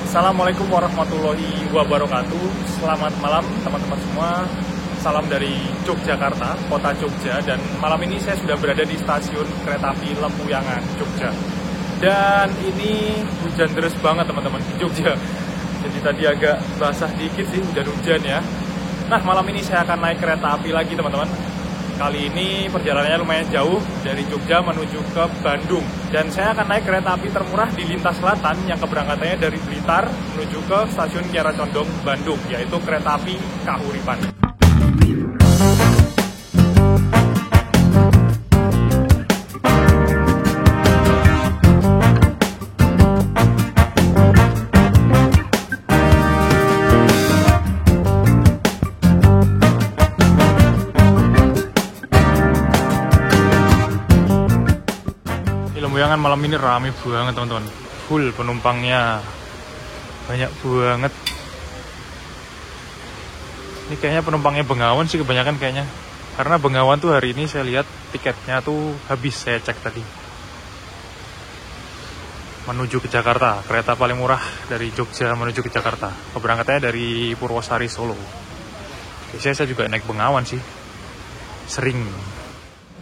Assalamualaikum warahmatullahi wabarakatuh. Selamat malam teman-teman semua. Salam dari Yogyakarta, kota Jogja. Dan malam ini saya sudah berada di stasiun kereta api Lempuyangan, Jogja. Dan ini hujan deras banget teman-teman di Jogja. Jadi tadi agak basah dikit sih, hujan-hujan ya. Nah, malam ini saya akan naik kereta api lagi teman-teman. Kali ini perjalanannya lumayan jauh dari Jogja menuju ke Bandung. Dan saya akan naik kereta api termurah di lintas selatan yang keberangkatannya dari Blitar menuju ke stasiun Kiara Condong, Bandung, yaitu kereta api Kahuripan. Lempuyangan malam ini rame banget teman-teman, full penumpangnya, banyak banget. Ini kayaknya penumpangnya Bengawan sih kebanyakan kayaknya, karena Bengawan tuh hari ini saya lihat tiketnya tuh habis, saya cek tadi. Menuju ke Jakarta, kereta paling murah dari Jogja menuju ke Jakarta, keberangkatannya dari Purwosari Solo. Biasanya saya juga naik Bengawan sih, sering.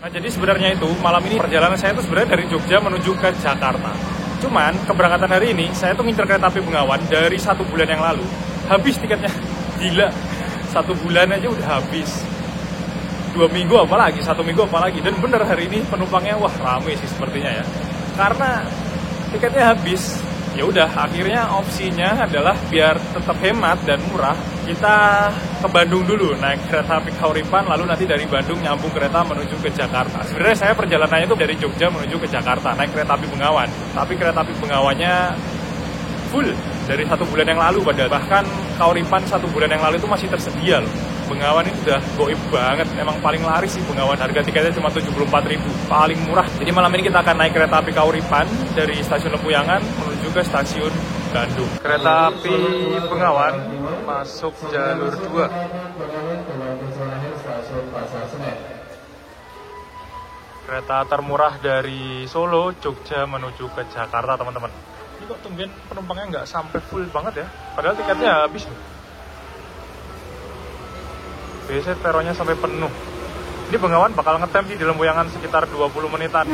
Nah, jadi sebenarnya itu malam ini perjalanan saya itu sebenarnya dari Jogja menuju ke Jakarta. Cuman keberangkatan hari ini saya tuh ngincer kereta api Bengawan dari 1 bulan yang lalu. Habis tiketnya, gila. 1 bulan aja udah habis. 2 minggu apalagi, 1 minggu apalagi. Dan bener hari ini penumpangnya wah rame sih sepertinya ya. Karena tiketnya habis. Ya udah, akhirnya opsinya adalah biar tetap hemat dan murah, kita ke Bandung dulu, naik kereta api Kahuripan, lalu nanti dari Bandung nyambung kereta menuju ke Jakarta. Sebenarnya saya perjalanannya itu dari Jogja menuju ke Jakarta, naik kereta api Bengawan. Tapi kereta api Bengawannya full dari 1 bulan yang lalu, padahal bahkan Kahuripan 1 bulan yang lalu itu masih tersedia loh. Bengawan ini udah goib banget, emang paling laris sih Bengawan, harga tiketnya cuma 74.000, paling murah. Jadi malam ini kita akan naik kereta api Kahuripan dari stasiun Lempuyangan menuju ke stasiun Bandung. Kereta api Bengawan masuk jalur 2. Kereta termurah dari Solo, Jogja menuju ke Jakarta teman-teman. Ini kok tumben penumpangnya nggak sampai full banget ya, padahal tiketnya habis loh. Biasanya peronnya sampai penuh. Ini Bengawan bakal ngetem sih di Lempuyangan sekitar 20 menitan.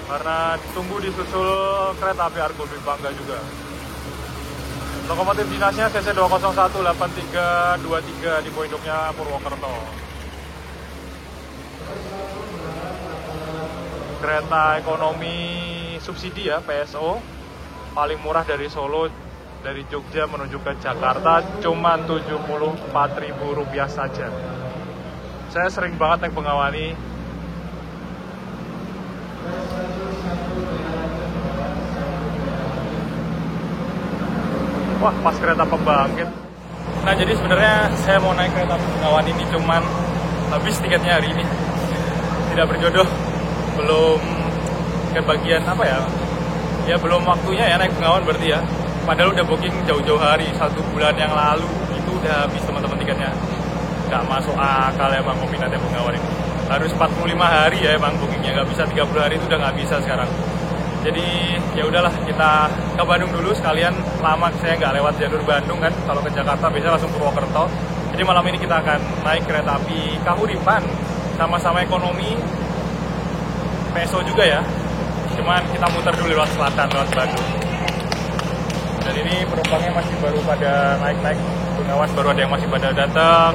Karena ditunggu disusul kereta api Argo Dwi Bangga juga. Lokomotif dinasnya CC 2018323 di Poindoknya Purwokerto. Kereta ekonomi subsidi ya, PSO, paling murah dari Solo, dari Jogja menuju ke Jakarta cuma Rp74.000 saja. Saya sering banget naik Bengawan ini. Wah, pas kereta pembangkit. Nah, jadi sebenarnya saya mau naik kereta Bengawan ini cuman habis tiketnya hari ini. Tidak berjodoh. Belum kebagian apa ya? Ya belum waktunya ya naik Bengawan berarti ya. Padahal udah booking jauh-jauh hari, 1 bulan yang lalu. Itu udah habis teman-teman tiketnya. Gak masuk akal emang peminatnya Bengawan ini. Harus 45 hari ya emang bookingnya. Gak bisa 30 hari, itu udah gak bisa sekarang. Jadi ya udahlah, kita ke Bandung dulu sekalian. Lama saya nggak lewat jalur Bandung kan. Kalau ke Jakarta biasanya langsung Purwokerto. Jadi malam ini kita akan naik kereta api Kahuripan. Sama-sama ekonomi, PSO juga ya. Cuman kita muter dulu lewat selatan, lewat Bandung. Dan ini penumpangnya masih baru pada naik-naik Bengawan, baru ada yang masih pada datang,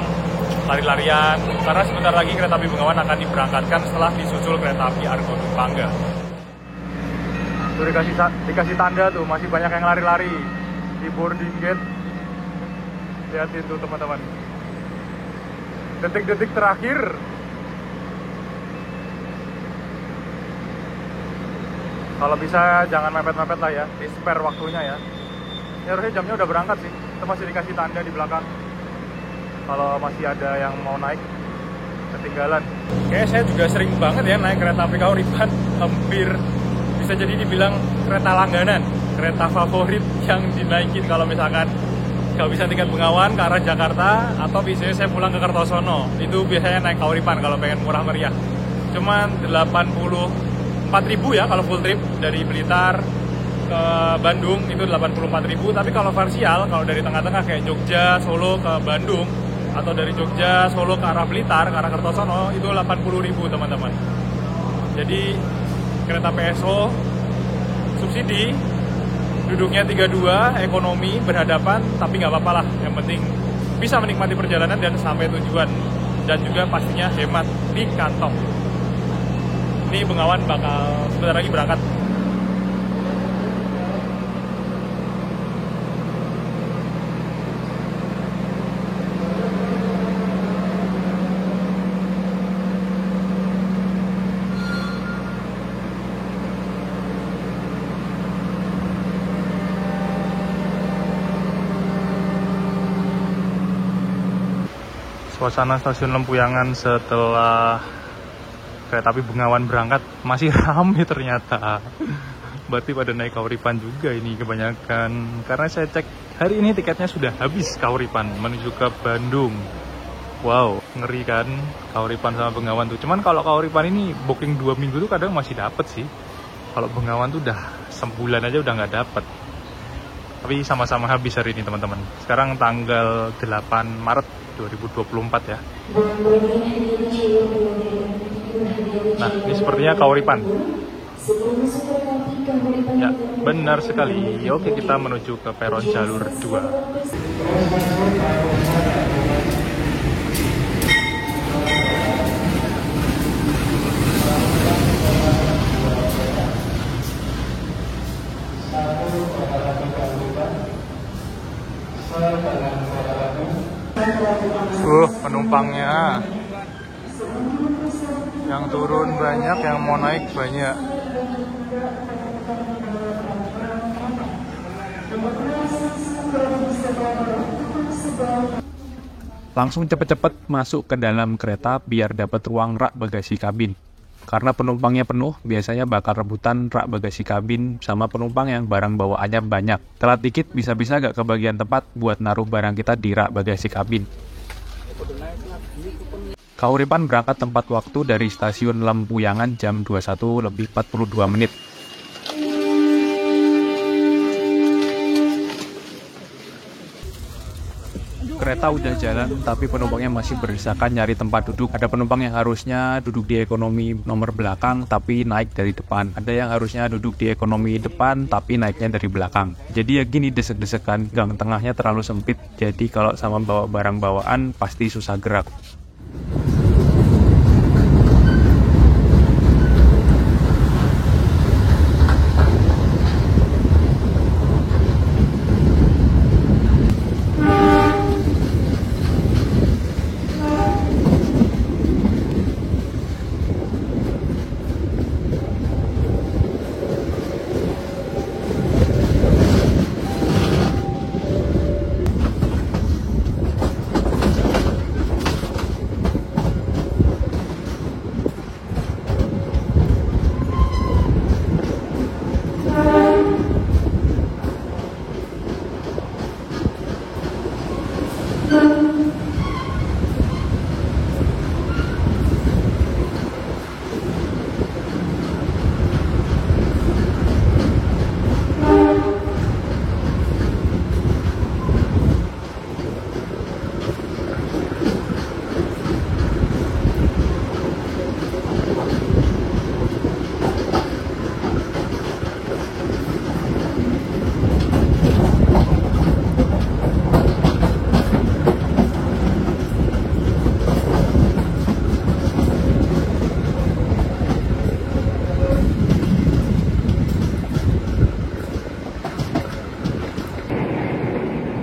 lari-larian. Karena sebentar lagi kereta api Bengawan akan diberangkatkan setelah disusul kereta api Argo Dwi Bangga. Tuh dikasih tanda tuh, masih banyak yang lari-lari di boarding gate. Lihatin tuh teman-teman. Detik-detik terakhir. Kalau bisa jangan mepet-mepet lah ya, di spare waktunya ya. Ini harusnya jamnya udah berangkat sih. Itu masih dikasih tanda di belakang. Kalau masih ada yang mau naik, ketinggalan. Kayaknya saya juga sering banget ya naik kereta api Kahuripan. Hampir bisa jadi dibilang kereta langganan, kereta favorit yang dinaikin kalau misalkan nggak bisa tiket Bengawan ke arah Jakarta, atau biasanya saya pulang ke Kertosono. Itu biasanya naik Kahuripan kalau pengen murah meriah. Cuman 84.000 ya kalau full trip dari Blitar ke Bandung itu 84.000, tapi kalau parsial, kalau dari tengah-tengah kayak Jogja, Solo ke Bandung, atau dari Jogja, Solo ke arah Blitar, ke arah Kertosono, itu 80.000 teman-teman. Jadi kereta PSO subsidi, duduknya 32, ekonomi, berhadapan, tapi nggak apa-apa lah. Yang penting bisa menikmati perjalanan dan sampai tujuan. Dan juga pastinya hemat di kantong. Ini Bengawan bakal sebentar lagi berangkat. Suasana stasiun Lempuyangan setelah kereta api Bengawan berangkat masih ramai ternyata. Berarti pada naik Kauripan juga ini kebanyakan. Karena saya cek hari ini tiketnya sudah habis Kauripan menuju ke Bandung. Wow, ngeri kan Kauripan sama Bengawan tuh. Cuman kalau Kauripan ini booking 2 minggu tuh kadang masih dapet sih. Kalau Bengawan tuh udah sebulan aja udah nggak dapet. Tapi sama-sama habis hari ini teman-teman. Sekarang tanggal 8 Maret 2024 ya. Nah, ini sepertinya Kauripan. Ya, benar sekali. Oke, kita menuju ke peron jalur 2. Penumpangnya yang turun banyak, yang mau naik banyak. Langsung cepet-cepet masuk ke dalam kereta biar dapat ruang rak bagasi kabin. Karena penumpangnya penuh, biasanya bakal rebutan rak bagasi kabin sama penumpang yang barang bawaannya banyak. Telat dikit bisa-bisa gak kebagian tempat buat naruh barang kita di rak bagasi kabin. Kauripan berangkat tempat waktu dari stasiun Lempuyangan jam 21:42 menit. Kereta udah jalan, tapi penumpangnya masih berdesakan nyari tempat duduk. Ada penumpang yang harusnya duduk di ekonomi nomor belakang, tapi naik dari depan. Ada yang harusnya duduk di ekonomi depan, tapi naiknya dari belakang. Jadi ya gini desek-desekan, gang tengahnya terlalu sempit. Jadi kalau sama bawa barang bawaan, pasti susah gerak.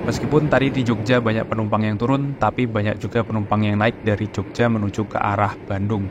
Meskipun tadi di Jogja banyak penumpang yang turun, tapi banyak juga penumpang yang naik dari Jogja menuju ke arah Bandung.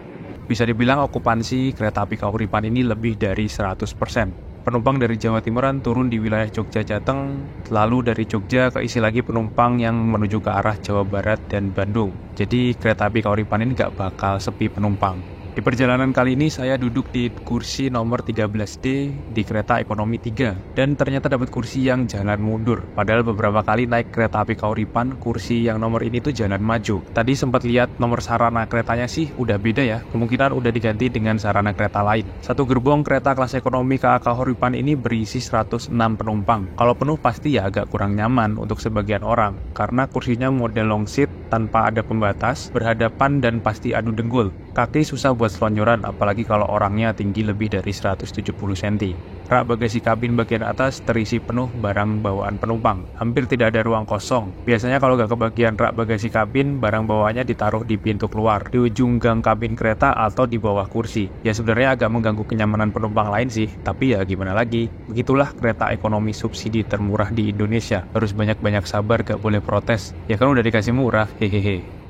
Bisa dibilang okupansi kereta api Kauripan ini lebih dari 100%. Penumpang dari Jawa Timuran turun di wilayah Jogja Jateng, lalu dari Jogja keisi lagi penumpang yang menuju ke arah Jawa Barat dan Bandung. Jadi kereta api Kauripan ini nggak bakal sepi penumpang. Di perjalanan kali ini saya duduk di kursi nomor 13D di kereta ekonomi 3 dan ternyata dapat kursi yang jalan mundur. Padahal beberapa kali naik kereta api Kauripan, kursi yang nomor ini tuh jalan maju. Tadi sempat lihat nomor sarana keretanya sih udah beda ya, kemungkinan udah diganti dengan sarana kereta lain. Satu gerbong kereta kelas ekonomi KA Kauripan ini berisi 106 penumpang. Kalau penuh pasti ya agak kurang nyaman untuk sebagian orang, karena kursinya model long seat tanpa ada pembatas, berhadapan dan pasti adu dengkul. Kaki susah buat selonjoran, apalagi kalau orangnya tinggi lebih dari 170 cm. Rak bagasi kabin bagian atas terisi penuh barang bawaan penumpang. Hampir tidak ada ruang kosong. Biasanya kalau gak kebagian rak bagasi kabin, barang bawaannya ditaruh di pintu keluar, di ujung gang kabin kereta atau di bawah kursi. Ya sebenarnya agak mengganggu kenyamanan penumpang lain sih, tapi ya gimana lagi. Begitulah kereta ekonomi subsidi termurah di Indonesia. Harus banyak-banyak sabar, gak boleh protes. Ya kan udah dikasih murah, hehehe.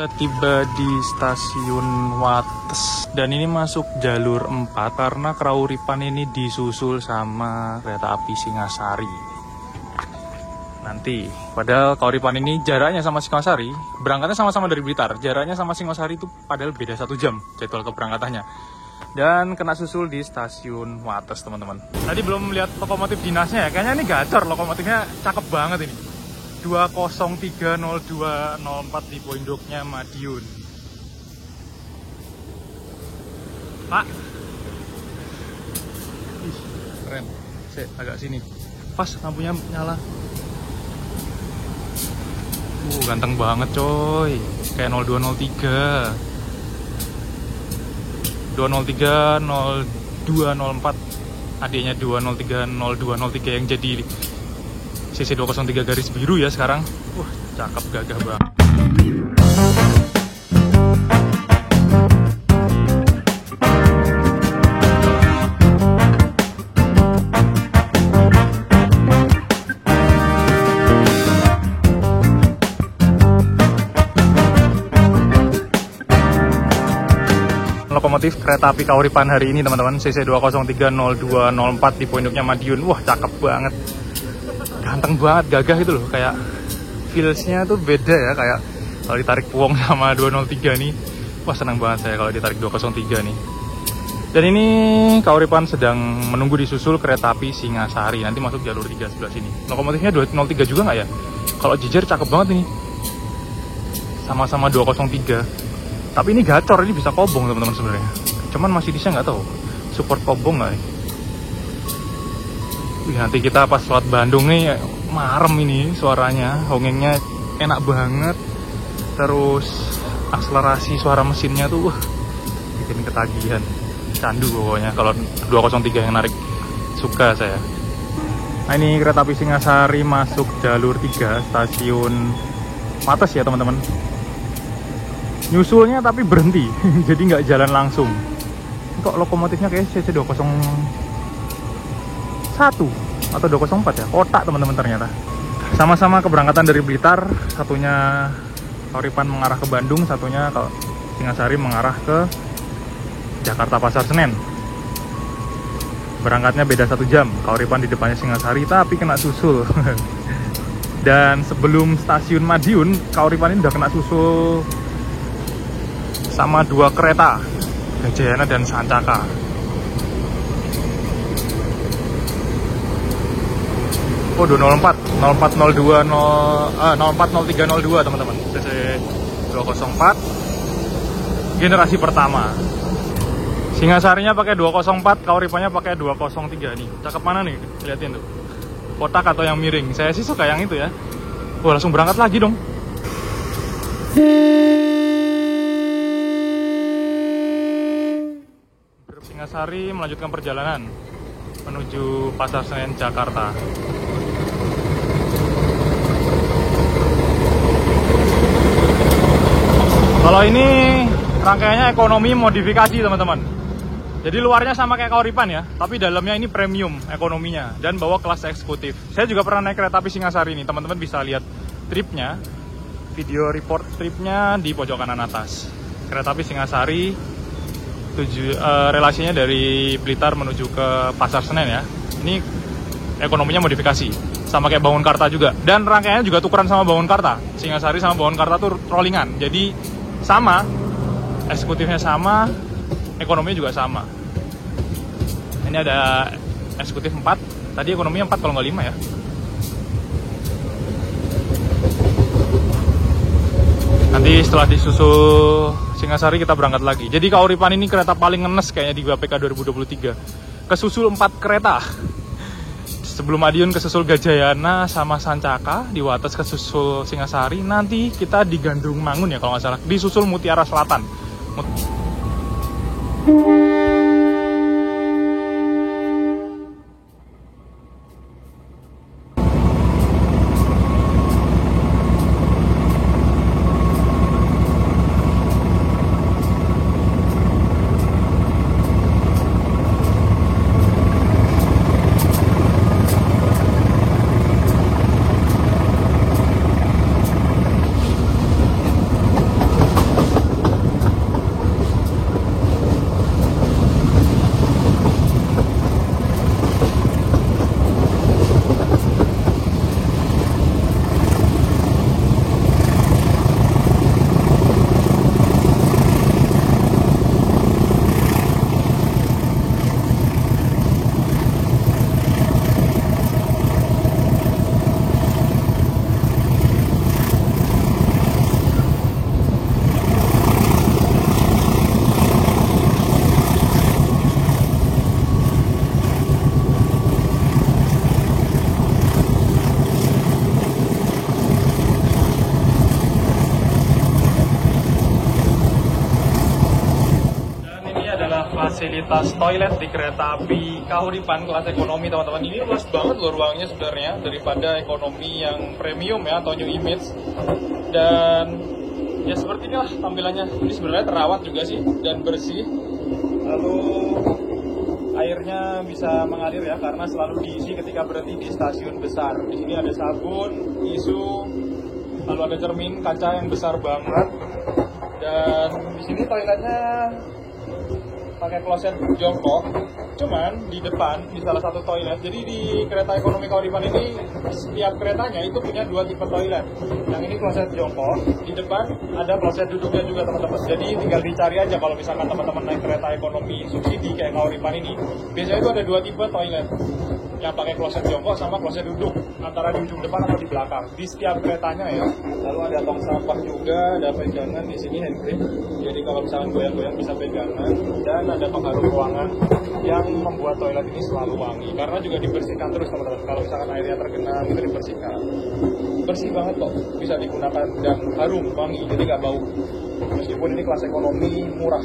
Kita tiba di stasiun Wates dan ini masuk jalur 4 karena Kauripan ini disusul sama kereta api Singasari. Nanti, padahal Kauripan ini jaraknya sama Singasari, berangkatnya sama-sama dari Blitar. Jaraknya sama Singasari itu padahal beda 1 jam jadwal keberangkatannya. Dan kena susul di stasiun Wates, teman-teman. Tadi belum lihat lokomotif dinasnya ya, kayaknya ini gacor lokomotifnya, cakep banget ini. 2030204 di Poindoknya Madiun. Pak, ih, keren. Saya agak sini. Pas lampunya nyala. Ganteng banget coy. Kayak 0203. 203 0204. Adiknya 203 yang jadi CC 203 garis biru ya sekarang. Wah, cakep, gagah banget. Lokomotif kereta api Kauripan hari ini teman-teman, CC 2030204 di Poindoknya Madiun. Wah, cakep banget. Ganteng banget, gagah itu loh, kayak feelsnya tuh beda ya, kayak kalau ditarik Puong sama 203 nih. Wah, senang banget saya kalau ditarik 203 nih. Dan ini Kauripan sedang menunggu disusul kereta api Singasari, nanti masuk jalur 3 sebelah sini. Lokomotifnya 203 juga nggak ya? Kalau jejer cakep banget ini, sama-sama 203. Tapi ini gacor, ini bisa kobong teman-teman sebenarnya. Cuman masih bisa nggak tahu support kobong nggak nih. Nanti kita pas lewat Bandung nih, marem ini suaranya, hongengnya enak banget. Terus akselerasi suara mesinnya tuh bikin ketagihan, candu pokoknya kalau 203 yang narik, suka saya. Nah, ini kereta api Singasari masuk jalur 3 stasiun Wates ya teman-teman. Nyusulnya tapi berhenti jadi nggak jalan langsung. Kok lokomotifnya kayak CC 201 atau 204 ya, kotak teman-teman ternyata. Sama-sama keberangkatan dari Blitar, satunya Kauripan mengarah ke Bandung, satunya kalau Singasari mengarah ke Jakarta Pasar Senen. Berangkatnya beda 1 jam. Kauripan di depannya Singasari, tapi kena susul. Dan sebelum stasiun Madiun, Kauripan ini udah kena susul sama 2 kereta, Gajayana dan Sancaka. Oh, 204, 0402, 040302 teman-teman. CC 204 generasi pertama. Singasarinya pakai 204, Kauripannya pakai 203 nih. Cakep mana nih? Lihatin tuh. Kotak atau yang miring? Saya sih suka yang itu ya. Wah, langsung berangkat lagi dong. Grup Singasari melanjutkan perjalanan menuju Pasar Senen, Jakarta. Kalau ini rangkaiannya ekonomi modifikasi teman-teman. Jadi luarnya sama kayak Kauripan ya, tapi dalamnya ini premium ekonominya dan bawa kelas eksekutif. Saya juga pernah naik kereta api Singasari ini, teman-teman bisa lihat tripnya, video report tripnya di pojok kanan atas. Kereta api Singasari relasinya dari Blitar menuju ke Pasar Senen ya. Ini ekonominya modifikasi, sama kayak Bangunkarta juga. Dan rangkaiannya juga tukeran sama Bangunkarta. Singasari sama Bangunkarta tuh rollingan, jadi sama, eksekutifnya sama, ekonominya juga sama. Ini ada eksekutif 4, tadi ekonominya 4 kalau nggak 5 ya. Nanti setelah disusul Singasari kita berangkat lagi. Jadi Kauripan ini kereta paling ngenes kayaknya di BPK 2023. Kesusul 4 kereta. Sebelum Madiun kesusul Gajayana sama Sancaka, di Wates kesusul Singasari, nanti kita di Gandrung Mangun ya kalau nggak salah, disusul Mutiara Selatan. Fasilitas toilet di kereta api Kauripan kelas ekonomi teman-teman. Ini luas banget loh ruangnya sebenarnya daripada ekonomi yang premium ya atau new image. Dan ya seperti inilah tampilannya. Ini sebenarnya terawat juga sih dan bersih. Lalu airnya bisa mengalir ya karena selalu diisi ketika berhenti di stasiun besar. Di sini ada sabun, tisu, lalu ada cermin kaca yang besar banget. Dan di sini toiletnya pakai kloset jongkok, cuman di depan di salah satu toilet. Jadi di kereta ekonomi Kauripan ini setiap keretanya itu punya 2 tipe toilet. Yang ini kloset jongkok, di depan ada kloset duduknya juga teman-teman. Jadi tinggal dicari aja kalau misalkan teman-teman naik kereta ekonomi subsidi kayak Kauripan ini. Biasanya itu ada 2 tipe toilet, yang pakai kloset jongkok sama kloset duduk, antara di ujung depan atau di belakang. Di setiap keretanya ya. Lalu ada tong sampah juga, ada pegangan di sini hand grip. Jadi kalau misalkan goyang-goyang bisa pegangan. Dan ada pengharum ruangan yang membuat toilet ini selalu wangi karena juga dibersihkan terus teman-teman. Kalau misalkan airnya tergenang itu dibersihkan, bersih banget kok, bisa digunakan dan harum wangi, jadi nggak bau meskipun ini kelas ekonomi murah.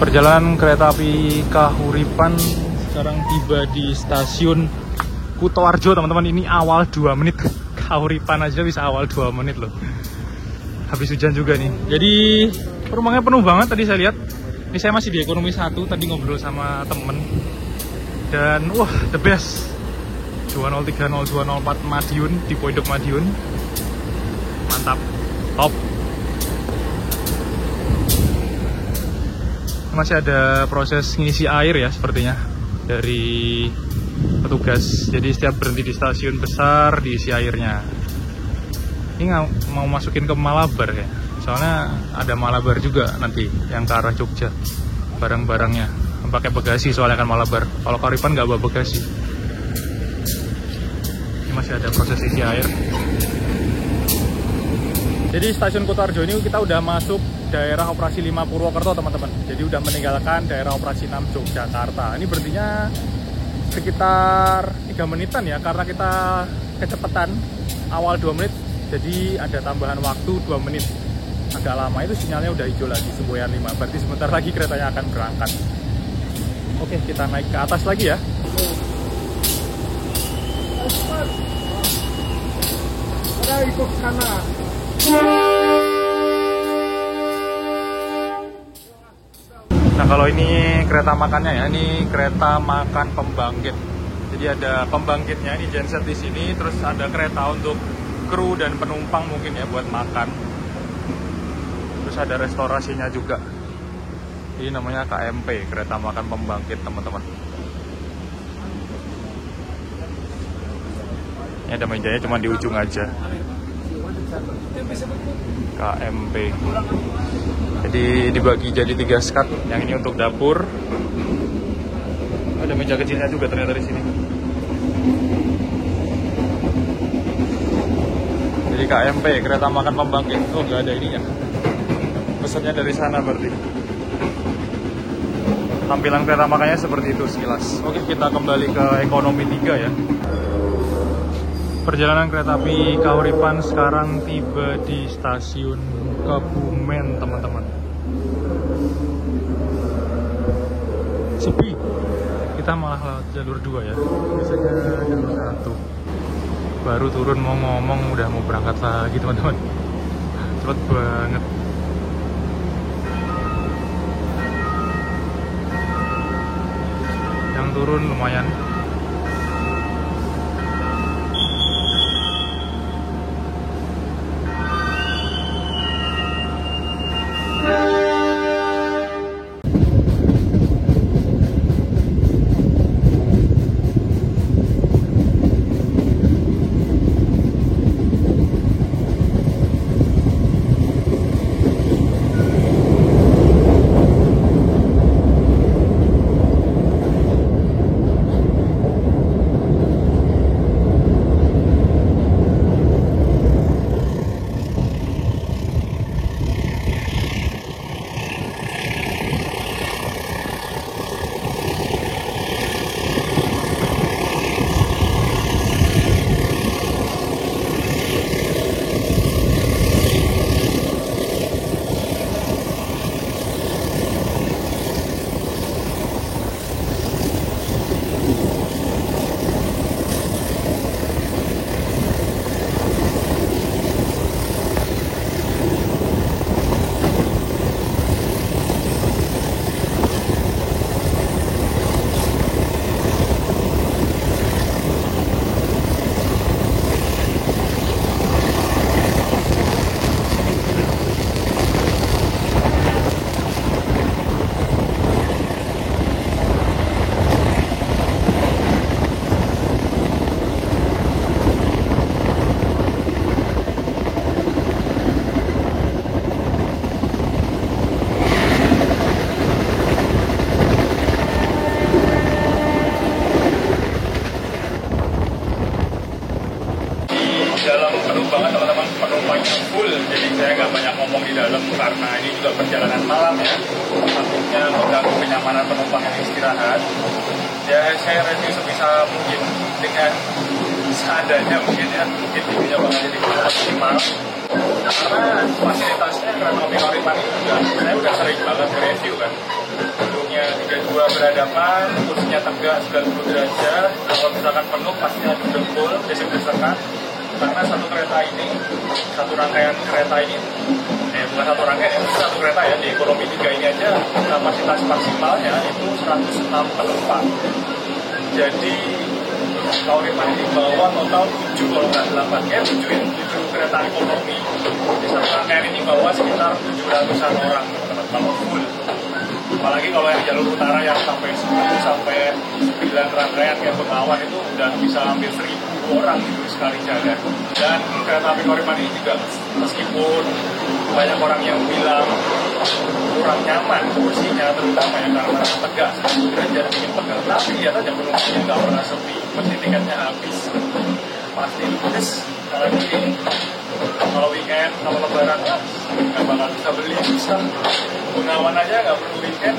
Perjalanan kereta api Kauripan sekarang tiba di stasiun Kutoarjo teman-teman. Ini awal 2 menit, Kauripan aja bisa awal 2 menit loh. Habis hujan juga nih, jadi rumahnya penuh banget tadi saya lihat. Ini saya masih di ekonomi 1, tadi ngobrol sama temen. Dan wah, the best. 203, 02, 04 Madiun, di Poindok Madiun. mantap, top. Masih ada proses ngisi air ya sepertinya dari petugas. Jadi setiap berhenti di stasiun besar diisi airnya. Ini mau masukin ke Malabar ya. Soalnya ada Malabar juga nanti yang ke arah Jogja. Barang-barangnya pakai bagasi soalnya kan Malabar. Kalau Kauripan nggak bawa bagasi. Ini masih ada proses isi air. Jadi stasiun Kutoarjo ini kita udah masuk daerah operasi 5 Purwokerto teman-teman. Jadi udah meninggalkan daerah operasi 6 Yogyakarta. Ini berhentinya sekitar 3 menitan ya, karena kita kecepatan awal 2 menit. Jadi ada tambahan waktu 2 menit. Agak lama, itu sinyalnya udah hijau lagi, Semboyan 5. Berarti sebentar lagi keretanya akan berangkat. Oke, kita naik ke atas lagi ya. Ada ikut sana. Nah kalau ini kereta makannya ya, ini kereta makan pembangkit. Jadi ada pembangkitnya, ini genset di sini, terus ada kereta untuk kru dan penumpang mungkin ya buat makan. Terus ada restorasinya juga. Ini namanya KMP, kereta makan pembangkit teman-teman. Ini ada mejanya cuma di ujung aja. KMP. Jadi dibagi jadi 3 skat. Yang ini untuk dapur. Ada meja kecilnya juga ternyata di sini. Jadi KMP, kereta makan pembangkit. Oh, nggak ada ininya. Pesannya dari sana berarti. Tampilan kereta makannya seperti itu sekilas. Oke, kita kembali ke ekonomi 3 ya. Perjalanan kereta api Kauripan sekarang tiba di stasiun Kebumen, teman-teman. Sepi. Kita malah lewat jalur 2 ya. Biasanya jalur 1. Baru turun mau ngomong udah mau berangkat lagi, teman-teman. Cepet banget. Yang turun lumayan. saya nggak banyak ngomong di dalam karena ini juga perjalanan malam ya, takutnya mengganggu kenyamanan penumpang yang istirahat. Ya saya review sebisa mungkin dengan seadanya mungkin ya, mungkin videonya bakal jadi maksimal karena fasilitasnya kereta api Kauripan ini juga saya udah sering banget nge-review kan. Duduknya 32 berhadapan, kursinya tegak 90 derajat, kalau misalkan penuh pasti ada dempul, desek-desekan. Karena satu kereta ini, satu rangkaian kereta ini, bukan satu rangkaian, satu kereta ya, di ekonomi 3 ini aja kapasitas maksimalnya itu 106 penumpang. Jadi Kauripan ini bawa total 7 kalau nggak 8 ya 7 kereta ekonomi. Di satu rangkaian ini bawa sekitar 700-an orang teman-teman kalau full. Apalagi kalau yang jalur utara yang sampai 10 sampai 9 rangkaian kayak Bengawan itu udah bisa hampir 1.000 orang gitu sekali jalan. Dan kereta api Kauripan ini juga meskipun banyak orang yang bilang kurang nyaman kursinya, terutama yang karena tegak jadi bikin pegal, tapi lihat aja penumpangnya nggak pernah sepi, pasti tiketnya habis, pasti ludes. Kalau weekend, kalau lebaran nggak bakal bisa beli, susah. Bengawan aja nggak perlu weekend,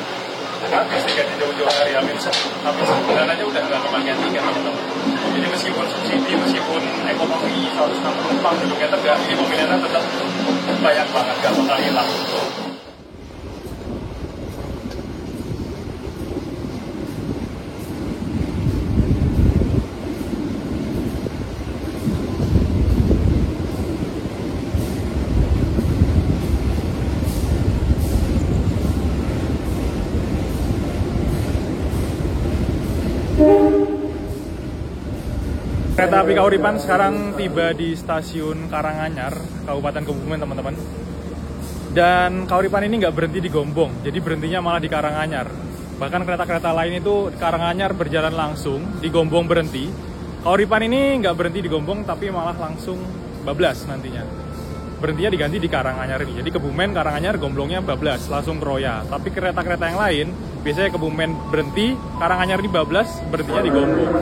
habis tiketnya jauh-jauh hari, habis sebulan aja udah nggak kebagian tiket teman-teman. Jadi meskipun subsidi, meskipun ekonomi 106 penumpang duduknya tegak, ini peminatnya tetap banyak banget, nggak bakal hilang. Kereta api Kauripan sekarang tiba di stasiun Karanganyar, Kabupaten Kebumen teman-teman. Dan Kauripan ini nggak berhenti di Gombong, jadi berhentinya malah di Karanganyar. Bahkan kereta-kereta lain itu Karanganyar berjalan langsung, di Gombong berhenti. Kauripan ini nggak berhenti di Gombong, tapi malah langsung bablas nantinya. Berhentinya diganti di Karanganyar ini. Jadi Kebumen, Karanganyar, Gomblongnya bablas, langsung Kroya. Tapi kereta-kereta yang lain, biasanya Kebumen berhenti, Karanganyar di bablas, berhentinya di Gombong.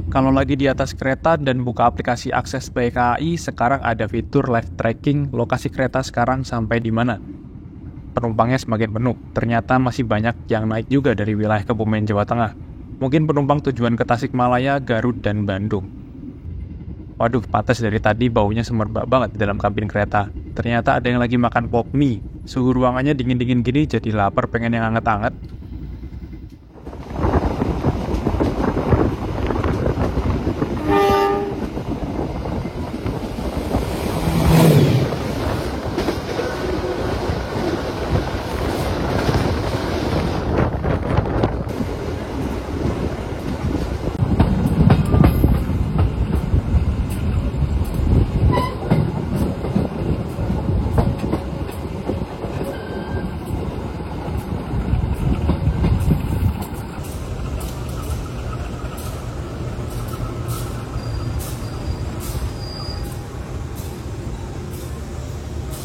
Kalau lagi di atas kereta dan buka aplikasi akses Play KAI, sekarang ada fitur live tracking lokasi kereta sekarang sampai di mana. Penumpangnya semakin penuh, ternyata masih banyak yang naik juga dari wilayah Kebumen, Jawa Tengah. Mungkin penumpang tujuan ke Tasikmalaya, Garut, dan Bandung. Waduh, pantas dari tadi baunya semerbak banget di dalam kabin kereta. Ternyata ada yang lagi makan pop mie. Suhu ruangannya dingin-dingin gini, jadi lapar pengen yang anget-anget.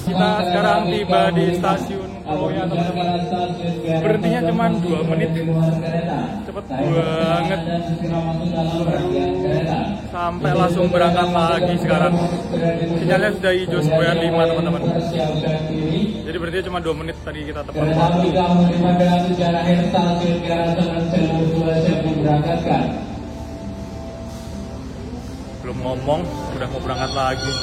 Kita sekarang tiba di stasiun Kroya, teman-teman. Berhentinya cuma 2 menit. Cepet banget. Sampai langsung berangkat lagi sekarang. Sinyalnya sudah hijau semboyan 5, teman-teman. Jadi berhentinya cuma 2 menit tadi kita tepat waktu. Belum ngomong, udah mau berangkat lagi.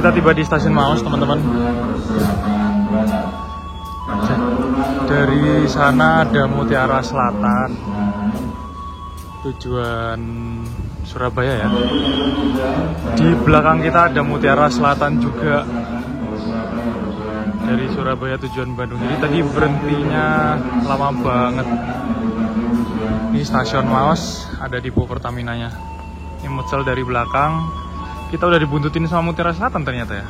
Kita tiba di stasiun Maos, teman-teman. Dari sana ada Mutiara Selatan, tujuan Surabaya ya. Di belakang kita ada Mutiara Selatan juga, dari Surabaya tujuan Bandung. Jadi tadi berhentinya lama banget. Ini stasiun Maos, ada depo Pertamina-nya. Ini muncul dari belakang. Kita udah dibuntutin sama Mutiara Selatan ternyata ya.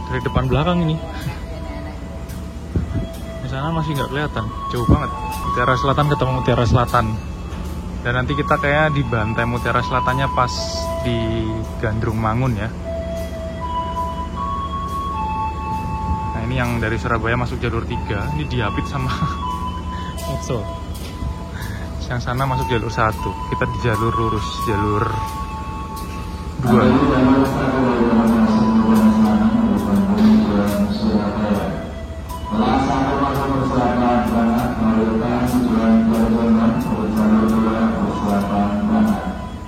Dari depan belakang ini. Di sana masih nggak kelihatan, jauh banget. Mutiara Selatan ketemu Mutiara Selatan. Dan nanti kita kayak dibantai Mutiara Selatannya pas di Gandrung Mangun ya. Nah ini yang dari Surabaya masuk jalur 3, ini diapit sama Motso. Yang sana masuk jalur 1, kita di jalur lurus, jalur 2.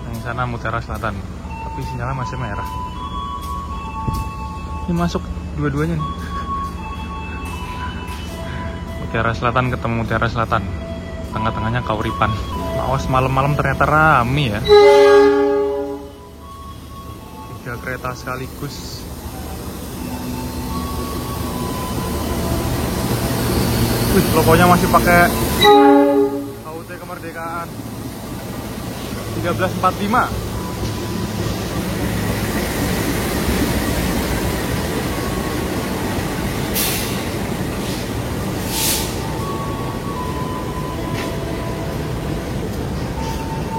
Yang sana Mutiara Selatan, tapi sinyalnya masih merah. Ini masuk dua-duanya nih. Mutiara Selatan ketemu Mutiara Selatan, tengah-tengahnya Kauripan. Awas malam-malam ternyata rame ya. 3 kereta sekaligus. Wih, logonya masih pakai HUT kemerdekaan 1345.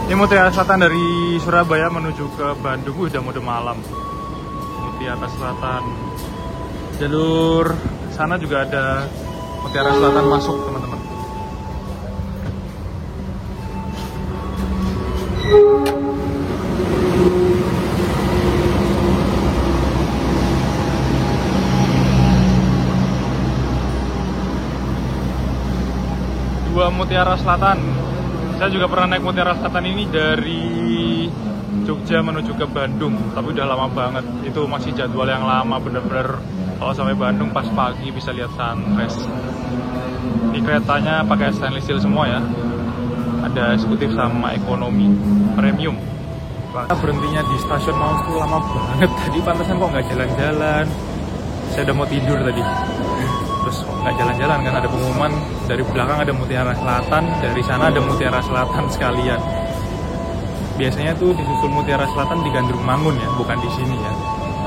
Ini Mutiara Selatan dari Surabaya menuju ke Bandung. Udah mode malam. Mutiara Selatan. Jalur sana juga ada Mutiara Selatan masuk, teman-teman. Dua Mutiara Selatan. Saya juga pernah naik Mutiara Selatan ini dari Jogja menuju ke Bandung, tapi udah lama banget. Itu masih jadwal yang lama, bener-bener kalau sampai Bandung pas pagi bisa lihat sunrise. Ini keretanya pakai stainless steel semua ya. Ada eksekutif sama ekonomi premium. Kita berhentinya di stasiun Maos tuh lama banget. Tadi pantesan kok nggak jalan-jalan. Saya udah mau tidur tadi. Terus nggak jalan-jalan kan, ada pengumuman dari belakang ada Mutiara Selatan, dari sana ada Mutiara Selatan sekalian. Biasanya tuh disusul Mutiara Selatan di Gandrung Mangun ya, bukan di sini ya.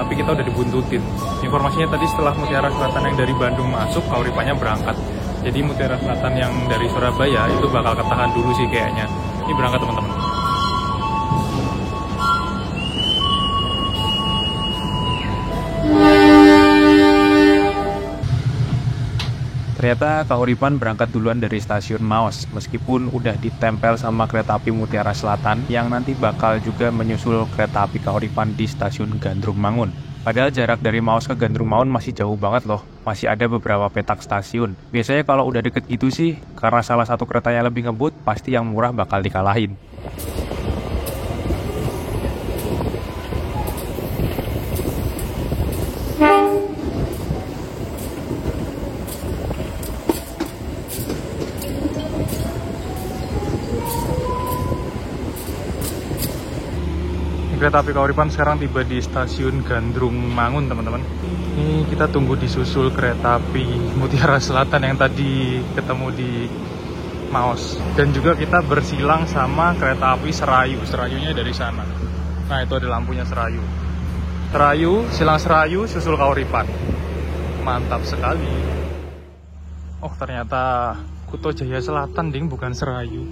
Tapi kita udah dibuntutin. Informasinya tadi setelah Mutiara Selatan yang dari Bandung masuk, Kauripannya berangkat. Jadi Mutiara Selatan yang dari Surabaya itu bakal ketahan dulu sih kayaknya. Ini berangkat teman-teman. Ternyata Kauripan berangkat duluan dari stasiun Maos, meskipun udah ditempel sama kereta api Mutiara Selatan yang nanti bakal juga menyusul kereta api Kauripan di stasiun Gandrung Mangun. Padahal jarak dari Maos ke Gandrung Mangun masih jauh banget loh, masih ada beberapa petak stasiun. Biasanya kalau udah deket gitu sih, karena salah satu keretanya lebih ngebut, pasti yang murah bakal dikalahin. Kereta api Kauripan sekarang tiba di stasiun Gandrung Mangun, teman-teman. Ini kita tunggu disusul kereta api Mutiara Selatan yang tadi ketemu di Maos. Dan juga kita bersilang sama kereta api Serayu. Serayunya dari sana. Nah, itu ada lampunya Serayu. Serayu, silang Serayu, susul Kauripan. Mantap sekali. Oh, ternyata Kuto Jaya Selatan, ding, bukan Serayu.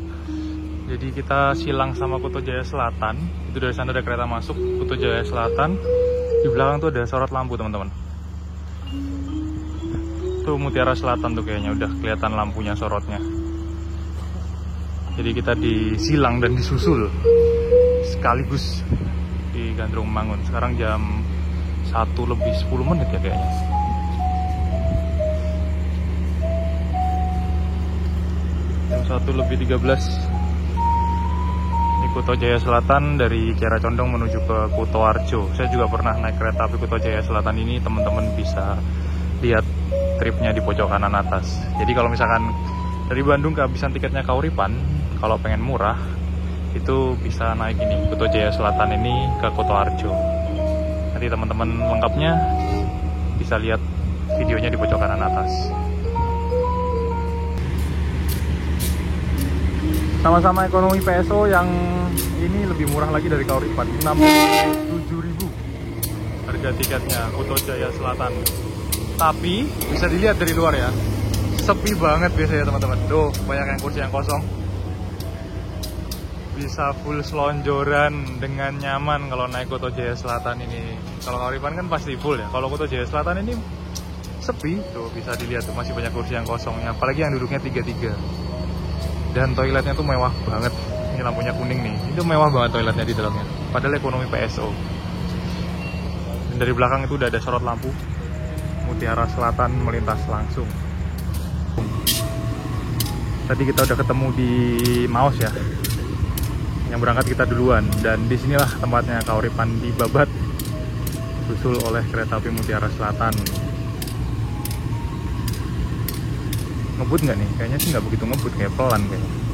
Jadi kita silang sama Kuto Jaya Selatan. Itu dari sana ada kereta masuk Kuto Jaya Selatan. Di belakang tuh ada sorot lampu, teman-teman. Tuh Mutiara Selatan tuh kayaknya udah kelihatan lampunya, sorotnya. Jadi kita disilang dan disusul sekaligus di Gandrung Mangun. Sekarang jam 1:10 ya kayaknya. Jam 1:13. Kuto Jaya Selatan dari Kiara Condong menuju ke Kutoarjo. Saya juga pernah naik kereta api Kuto Jaya Selatan ini, teman-teman bisa lihat tripnya di pojok kanan atas. Jadi kalau misalkan dari Bandung kehabisan tiketnya Kauripan, kalau pengen murah itu bisa naik ini Kuto Jaya Selatan ini ke Kutoarjo. Nanti teman-teman lengkapnya bisa lihat videonya di pojok kanan atas. Sama-sama ekonomi PSO yang ini lebih murah lagi dari Kauripan, 67.000 harga tiketnya Kuto Jaya Selatan. Tapi bisa dilihat dari luar ya, sepi banget biasanya teman-teman. Tuh banyak yang kursi yang kosong. Bisa full selonjoran dengan nyaman kalau naik Kuto Jaya Selatan ini. Kalau Kauripan kan pasti full ya. Kalau Kuto Jaya Selatan ini sepi, tuh bisa dilihat tuh masih banyak kursi yang kosongnya. Apalagi yang duduknya 3-3. Dan toiletnya tuh mewah banget. Ini lampunya kuning nih. Itu mewah banget toiletnya di dalamnya. Padahal ekonomi PSO. Dan dari belakang itu udah ada sorot lampu Mutiara Selatan melintas langsung. Tadi kita udah ketemu di Maos ya. Yang berangkat kita duluan. Dan disinilah tempatnya Kauripan dibabat, susul oleh kereta api Mutiara Selatan. Ngebut nggak nih? Kayaknya sih nggak begitu ngebut, kayak pelan kayaknya.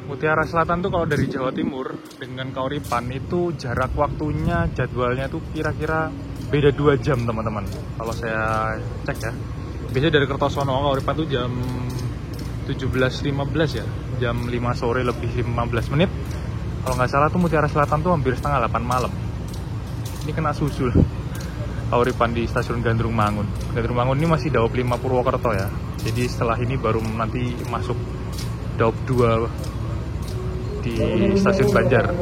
Mutiara Selatan tuh kalau dari Jawa Timur dengan Kauripan itu jarak waktunya, jadwalnya tuh kira-kira beda 2 jam teman-teman. Kalau saya cek ya, biasanya dari Kertosono Kauripan tuh jam 17.15 ya, jam 5 sore lebih 15 menit. Kalau nggak salah tuh Mutiara Selatan tuh hampir setengah 8 malam. Ini kena susul Kauripan di stasiun Gandrung Mangun. Gandrung Mangun ini masih Daop 5 Purwokerto ya. Jadi setelah ini baru nanti masuk Daop 2 di stasiun Banjar.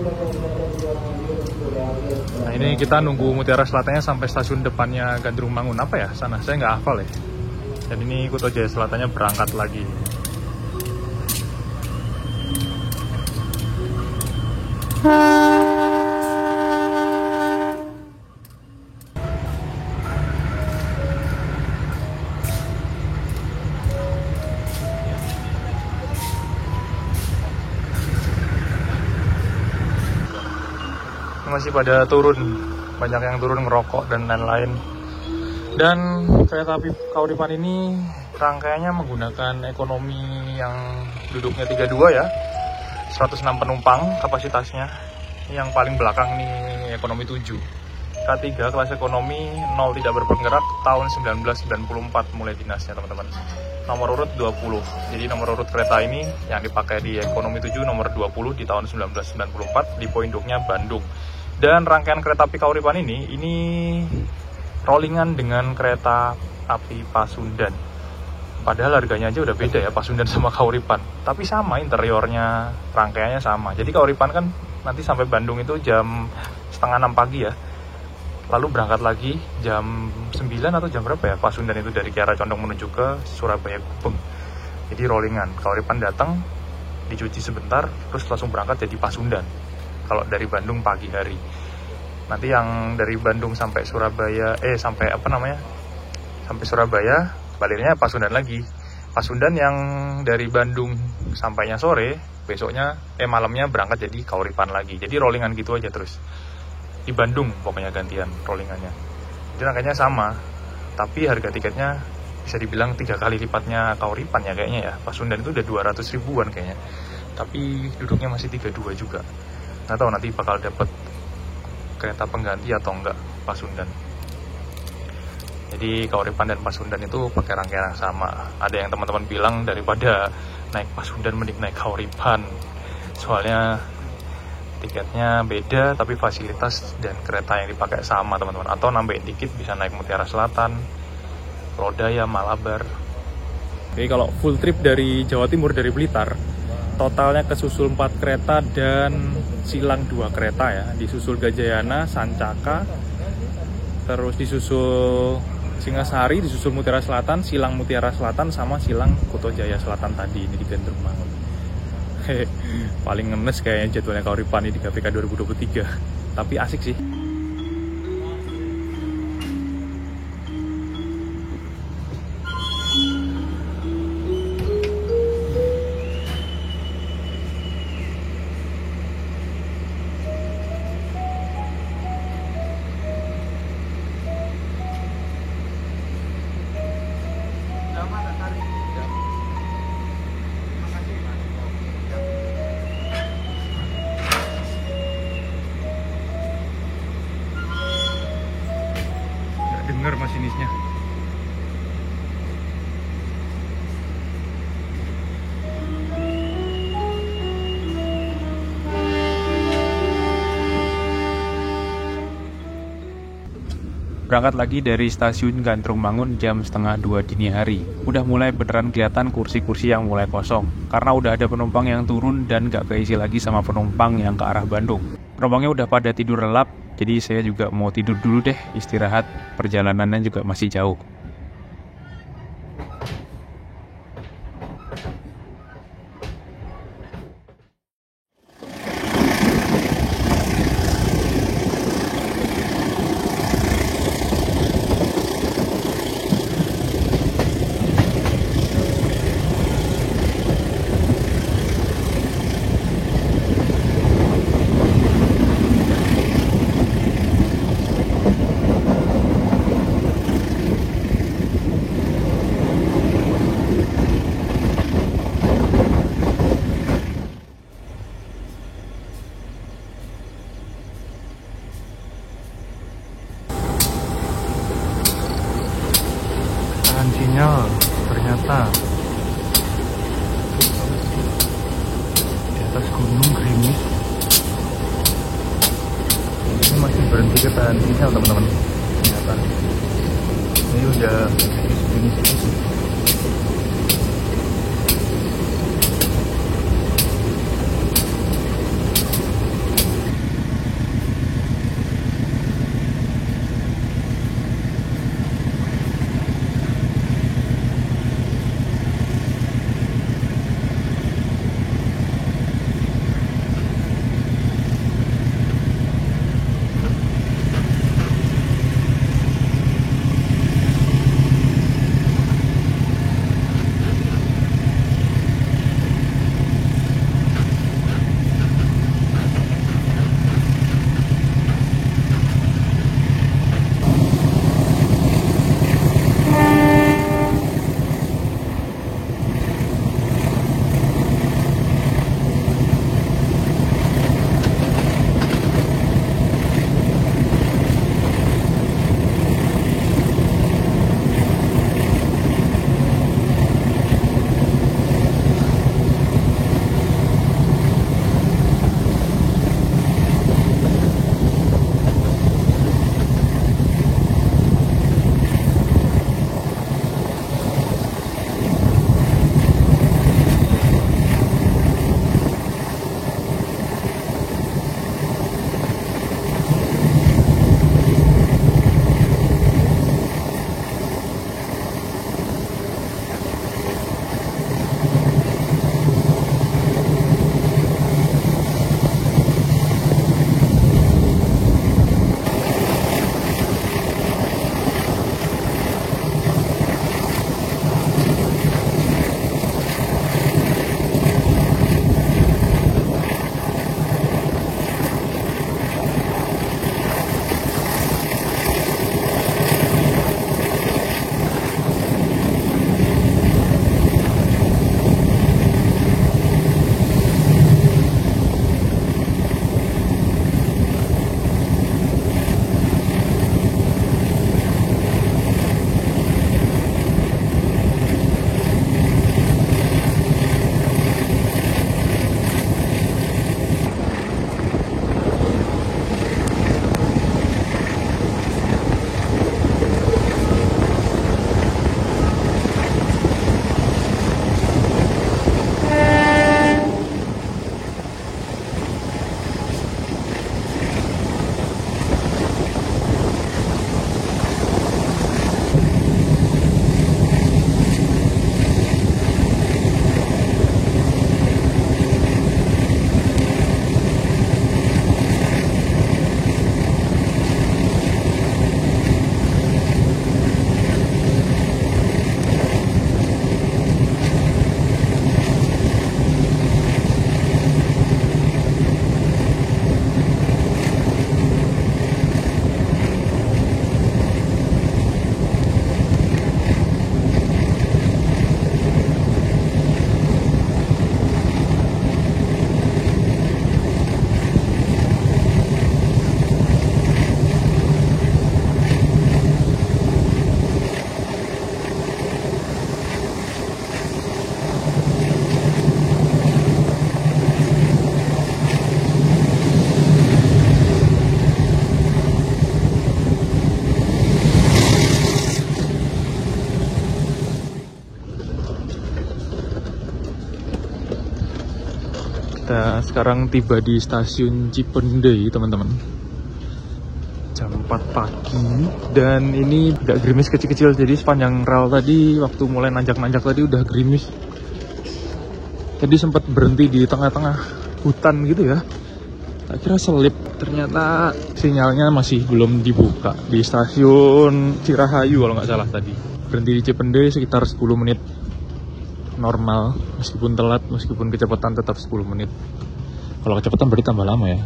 Nah ini kita nunggu Mutiara Selatannya sampai stasiun depannya Gandrung Mangun. Apa ya sana? Saya nggak hafal ya. Dan ini Kuto Jaya Selatannya berangkat lagi. Masih pada turun, banyak yang turun ngerokok dan lain-lain. Dan kereta api Kauripan ini rangkaiannya menggunakan ekonomi yang duduknya 32 ya, 106 penumpang kapasitasnya. Yang paling belakang nih ekonomi 7. K3 kelas ekonomi 0 tidak berpenggerak tahun 1994 mulai dinasnya teman-teman. Nomor urut 20. Jadi nomor urut kereta ini yang dipakai di ekonomi 7 nomor 20 di tahun 1994 di poinduknya Bandung. Dan rangkaian kereta api Kauripan ini rollingan dengan kereta api Pasundan. Padahal harganya aja udah beda ya Pasundan sama Kauripan. Tapi sama interiornya, rangkaiannya sama. Jadi Kauripan kan nanti sampai Bandung itu jam 5:30 pagi ya. Lalu berangkat lagi jam 9 atau jam berapa ya Pasundan itu dari Kiara Condong menuju ke Surabaya Gubeng. Jadi rollingan. Kauripan datang, dicuci sebentar, terus langsung berangkat jadi Pasundan. Kalau dari Bandung pagi hari. Nanti yang dari Bandung sampai Surabaya, sampai Surabaya balirnya Pasundan lagi. Pasundan yang dari Bandung sampainya sore, besoknya malamnya berangkat jadi Kauripan lagi. Jadi rollingan gitu aja terus. Di Bandung pokoknya gantian rollingannya. Jadi rangkanya sama, tapi harga tiketnya bisa dibilang 3 kali lipatnya Kauripan ya kayaknya ya. Pasundan itu udah 200 ribuan kayaknya. Tapi duduknya masih 32 juga. Nggak tahu nanti bakal dapet kereta pengganti atau enggak Pasundan. Jadi Kauripan dan Pasundan itu pakai rangkaian yang sama. Ada yang teman-teman bilang daripada naik Pasundan mending naik Kauripan. Soalnya tiketnya beda tapi fasilitas dan kereta yang dipakai sama teman-teman. Atau nambahin dikit bisa naik Mutiara Selatan, Lodaya, Malabar. Oke, kalau full trip dari Jawa Timur dari Blitar, totalnya kesusul 4 kereta dan silang 2 kereta ya. Disusul Gajayana, Sancaka, terus disusul Singasari, disusul Mutiara Selatan, silang Mutiara Selatan, sama silang Kutojaya Selatan tadi ini di Gandrung Mangun. Paling ngenes kayaknya jadwalnya Kauripan ini di KPK 2023. Tapi asik sih. Dengar masinisnya. Berangkat lagi dari stasiun Gandrung Mangun jam setengah 2 dini hari. Udah mulai beneran kelihatan kursi-kursi yang mulai kosong. Karena udah ada penumpang yang turun dan gak keisi lagi sama penumpang yang ke arah Bandung. Penumpangnya udah pada tidur lelap, jadi saya juga mau tidur dulu deh, istirahat. Perjalanannya juga masih jauh. Sinyal ternyata di atas gunung gerimis. Ini masih berhenti ke tahan sinyal teman-teman. Ternyata ini udah gerimis. Saya sekarang tiba di stasiun Cipendei, teman-teman. Jam 4 pagi dan ini agak gerimis kecil-kecil, jadi sepanjang rel tadi waktu mulai nanjak-nanjak tadi udah gerimis. Tadi sempat berhenti di tengah-tengah hutan gitu ya. Tak kira selip, ternyata sinyalnya masih belum dibuka di stasiun Cirahayu kalau nggak salah tadi. Berhenti di Cipendei sekitar 10 menit normal, meskipun telat, meskipun kecepatan tetap 10 menit. Kalau kecepatan berarti tambah lama ya.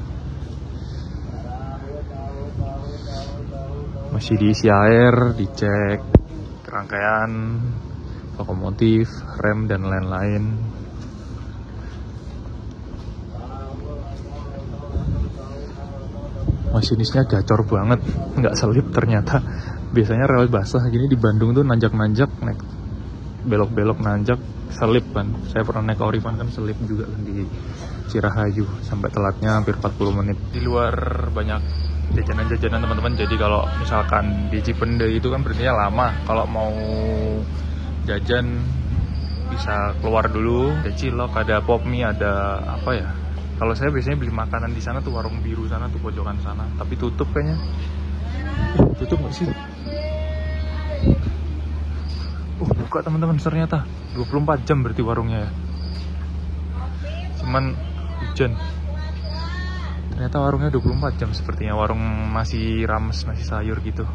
Masih diisi air, dicek rangkaian lokomotif, rem dan lain-lain. Masinisnya gacor banget, nggak selip ternyata. Biasanya rel basah gini di Bandung tuh nanjak-nanjak, naik belok-belok nanjak, selip kan. Saya pernah naik Auripan kan selip juga kan di Cirahayu, sampai telatnya hampir 40 menit. Di luar banyak jajanan-jajanan teman-teman, jadi kalau misalkan di Cipendei itu kan berhentinya lama. Kalau mau jajan bisa keluar dulu, ada cilok, ada pop mie, ada apa ya. Kalau saya biasanya beli makanan di sana tuh, warung biru sana tuh, pojokan sana. Tapi tutup kayaknya. Tutup nggak sih? Buka teman-teman, ternyata 24 jam berarti warungnya ya. Cuman hujan. Ternyata warungnya 24 jam sepertinya. Warung nasi rames, nasi sayur gitu.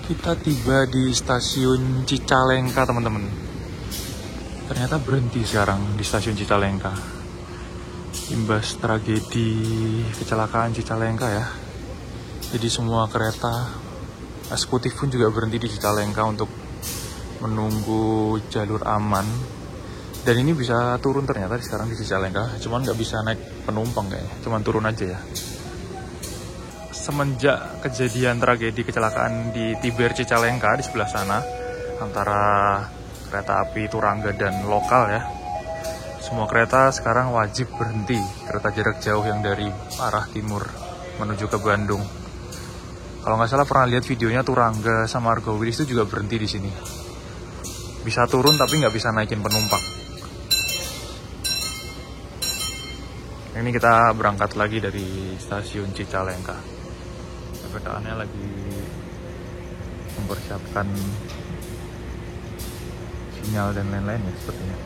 Kita tiba di stasiun Cicalengka, teman-teman. Ternyata berhenti sekarang di stasiun Cicalengka. Imbas tragedi kecelakaan Cicalengka ya. Jadi semua kereta eksekutif pun juga berhenti di Cicalengka untuk menunggu jalur aman. Dan ini bisa turun ternyata sekarang di Cicalengka. Cuman nggak bisa naik penumpang kayaknya. Cuman turun aja ya. Semenjak kejadian tragedi kecelakaan di Tiber Cicalengka di sebelah sana antara kereta api Turangga dan lokal ya, semua kereta sekarang wajib berhenti. Kereta jarak jauh yang dari arah timur menuju ke Bandung. Kalau nggak salah pernah lihat videonya, Turangga sama Argo Wilis itu juga berhenti di sini. Bisa turun tapi nggak bisa naikin penumpang. Ini kita berangkat lagi dari stasiun Cicalengka. Keretanya lagi mempersiapkan sinyal dan lain-lain ya sepertinya.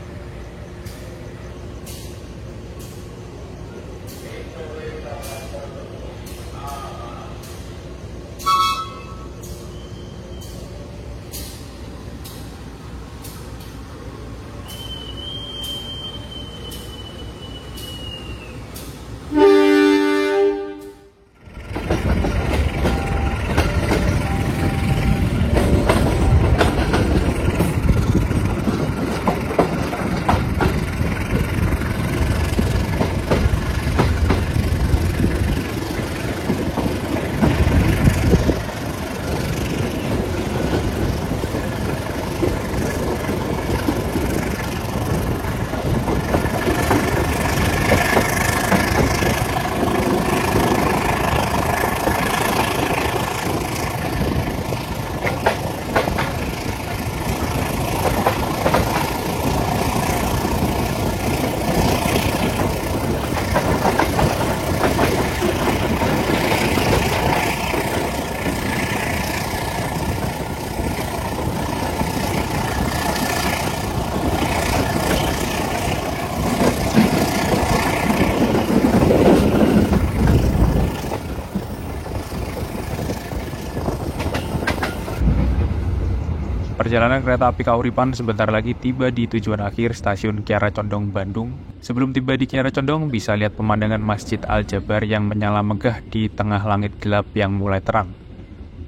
Perjalanan kereta api Kauripan sebentar lagi tiba di tujuan akhir stasiun Kiara Condong, Bandung. Sebelum tiba di Kiara Condong, bisa lihat pemandangan Masjid Al-Jabar yang menyala megah di tengah langit gelap yang mulai terang.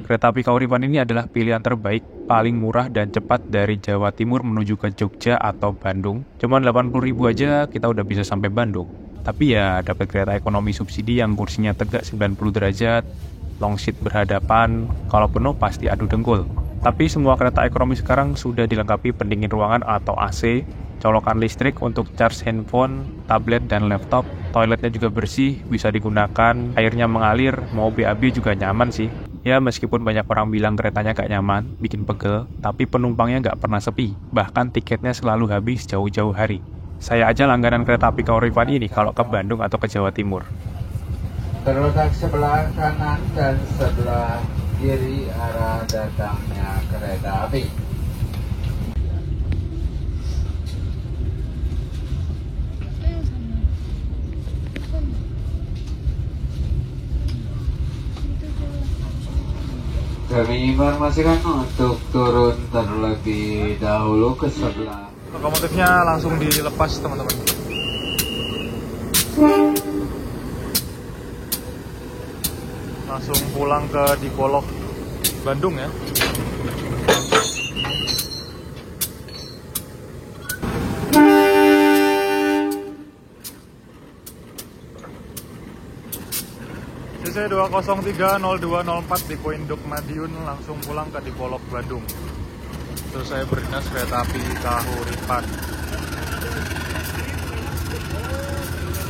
Kereta api Kauripan ini adalah pilihan terbaik, paling murah dan cepat dari Jawa Timur menuju ke Jogja atau Bandung. Cuman 80.000 aja kita udah bisa sampai Bandung. Tapi ya dapat kereta ekonomi subsidi yang kursinya tegak 90 derajat, long seat berhadapan, kalau penuh pasti adu dengkul. Tapi semua kereta ekonomi sekarang sudah dilengkapi pendingin ruangan atau AC, colokan listrik untuk charge handphone, tablet, dan laptop. Toiletnya juga bersih, bisa digunakan, airnya mengalir, mau BAB juga nyaman sih. Ya meskipun banyak orang bilang keretanya gak nyaman, bikin pegel, tapi penumpangnya gak pernah sepi. Bahkan tiketnya selalu habis jauh-jauh hari. Saya aja langganan kereta api Kauripan ini kalau ke Bandung atau ke Jawa Timur. Terletak sebelah kanan dan sebelah kiri arah datangnya kereta api. Kami informasikan untuk turun terlebih dahulu ke sebelah. Lokomotifnya langsung dilepas, teman-teman. Langsung pulang ke Dipolok Bandung ya. CC 2030204 di Poinduk Madiun langsung pulang ke Dipolok Bandung. Terus saya berdinas kereta api Kahuripan.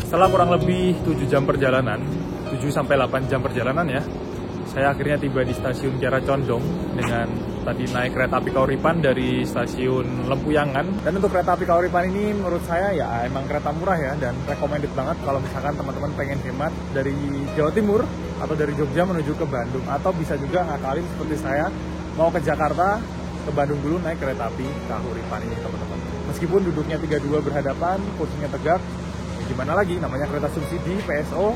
Setelah kurang lebih 7 jam perjalanan, 7-8 jam perjalanan ya, saya akhirnya tiba di stasiun Kiara Condong dengan tadi naik kereta api Kauripan dari stasiun Lempuyangan. Dan untuk kereta api Kauripan ini menurut saya ya emang kereta murah ya, dan recommended banget kalau misalkan teman-teman pengen hemat dari Jawa Timur atau dari Jogja menuju ke Bandung, atau bisa juga ngakalin seperti saya mau ke Jakarta, ke Bandung dulu naik kereta api Kahuripan ini teman-teman. Meskipun duduknya 32 berhadapan, kursinya tegak, ya gimana lagi, namanya kereta subsidi PSO,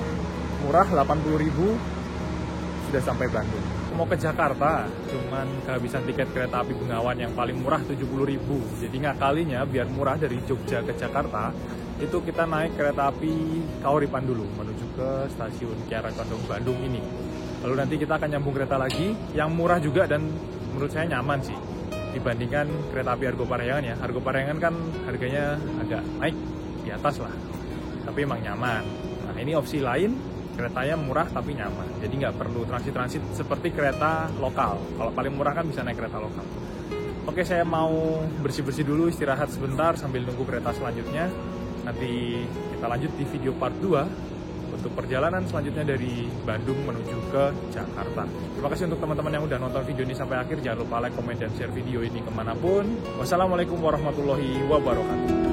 murah 80.000, sudah sampai Bandung. Mau ke Jakarta, cuman kehabisan tiket kereta api Bengawan yang paling murah 70.000. Jadi ngakalinya biar murah dari Jogja ke Jakarta, itu kita naik kereta api Kauripan dulu menuju ke stasiun Kiara Condong Bandung ini. Lalu nanti kita akan nyambung kereta lagi yang murah juga dan menurut saya nyaman sih dibandingkan kereta api Argo Parahyangan ya. Argo Parahyangan kan harganya agak naik di atas lah, tapi emang nyaman. Nah ini opsi lain, keretanya murah tapi nyaman, jadi nggak perlu transit-transit seperti kereta lokal. Kalau paling murah kan bisa naik kereta lokal. Oke, saya mau bersih-bersih dulu, istirahat sebentar sambil nunggu kereta selanjutnya. Nanti kita lanjut di video part 2 untuk perjalanan selanjutnya dari Bandung menuju ke Jakarta. Terima kasih untuk teman-teman yang udah nonton video ini sampai akhir. Jangan lupa like, komen, dan share video ini kemanapun. Wassalamualaikum warahmatullahi wabarakatuh.